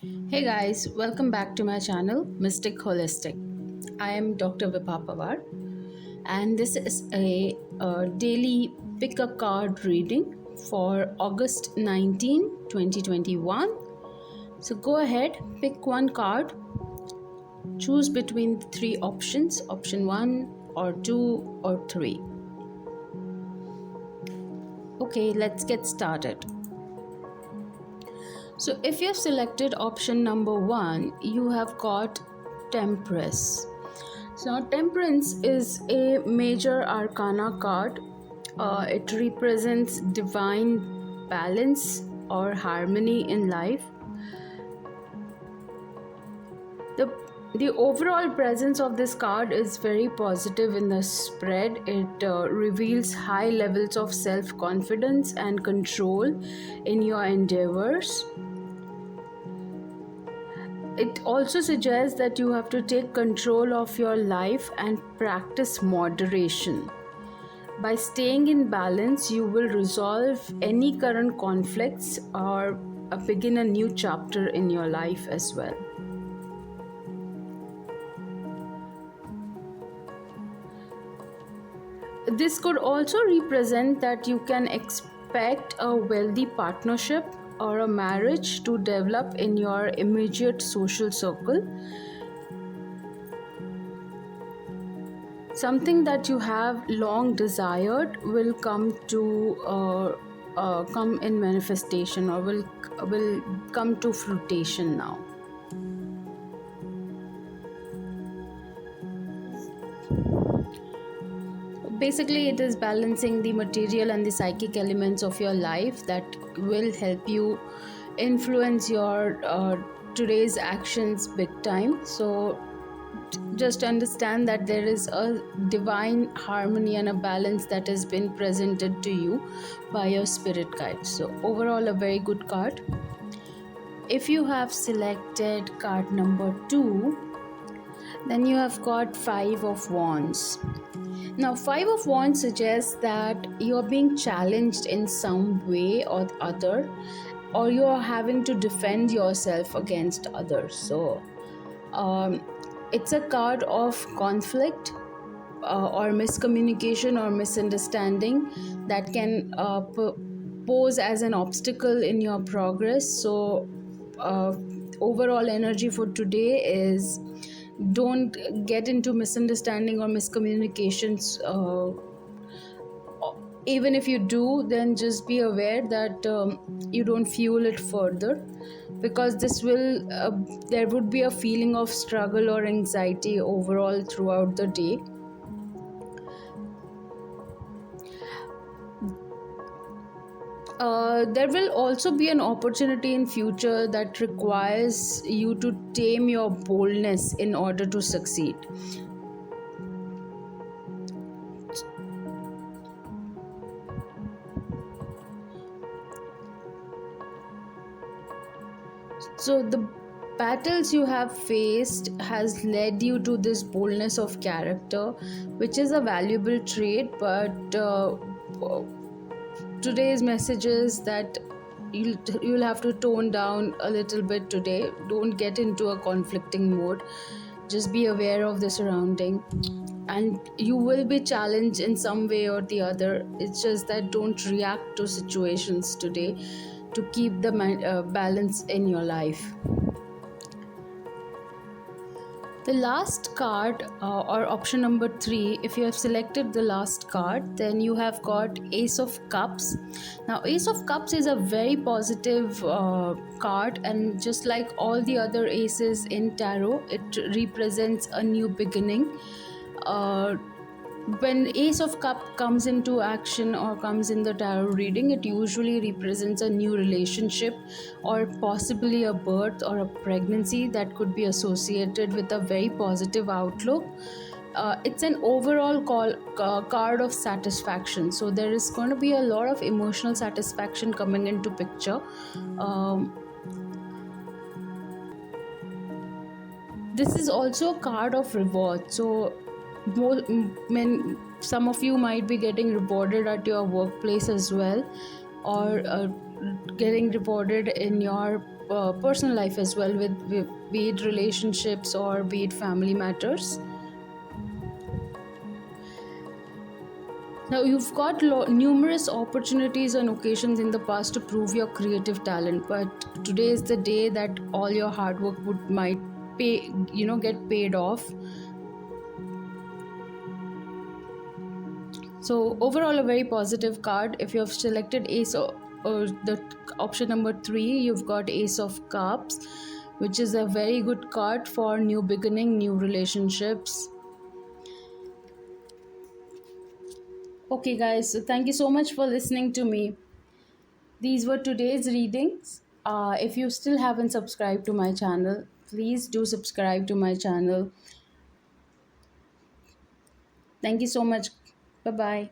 Hey guys, welcome back to my channel Mystic Holistic. I am Dr. Vibha Pawar and this is a daily pick a card reading for August 19, 2021. So go ahead, pick one card, choose between the three options, option 1 or 2 or 3. Okay, let's get started. So if you have selected option number 1, you have got Temperance. So now Temperance is a major arcana card. It represents divine balance or harmony in life. The overall presence of this card is very positive in the spread. It reveals high levels of self-confidence and control in your endeavors. It also suggests that you have to take control of your life and practice moderation. By staying in balance, you will resolve any current conflicts or begin a new chapter in your life as well. This could also represent that you can expect a wealthy partnership or a marriage to develop in your immediate social circle. Something that you have long desired will come in manifestation or will come to fruition now. Basically, it is balancing the material and the psychic elements of your life that will help you influence your today's actions big time. So just understand that there is a divine harmony and a balance that has been presented to you by your spirit guide. So overall, a very good card. If you have selected card number 2, then you have got Five of Wands. Now, Five of Wands suggests that you are being challenged in some way or other, or you are having to defend yourself against others. So, it's a card of conflict or miscommunication or misunderstanding that can pose as an obstacle in your progress. So, overall energy for today is don't get into misunderstanding or miscommunications. Even if you do, then just be aware that you don't fuel it further, because this will there would be a feeling of struggle or anxiety overall throughout the day. There will also be an opportunity in future that requires you to tame your boldness in order to succeed. So the battles you have faced has led you to this boldness of character, which is a valuable trait, but today's message is that you'll have to tone down a little bit today. Don't get into a conflicting mode. Just be aware of the surrounding, and you will be challenged in some way or the other. It's just that don't react to situations today to keep the balance in your life. The last card or option number 3, if you have selected the last card, then you have got Ace of Cups. Now Ace of Cups is a very positive card, and just like all the other aces in tarot, it represents a new beginning. When Ace of Cup comes into action or comes in the tarot reading, it usually represents a new relationship or possibly a birth or a pregnancy that could be associated with a very positive outlook. It's an overall card of satisfaction. So there is going to be a lot of emotional satisfaction coming into picture. This is also a card of reward. So some of you might be getting rewarded at your workplace as well, or getting rewarded in your personal life as well, with be it relationships or be it family matters. Now, you've got numerous opportunities and occasions in the past to prove your creative talent, but today is the day that all your hard work would might get paid off. So overall, a very positive card. If you have selected Ace, or the option number 3, you've got Ace of Cups, which is a very good card for new beginning, new relationships. Okay, guys, so thank you so much for listening to me. These were today's readings. If you still haven't subscribed to my channel, please do subscribe to my channel. Thank you so much. Bye bye.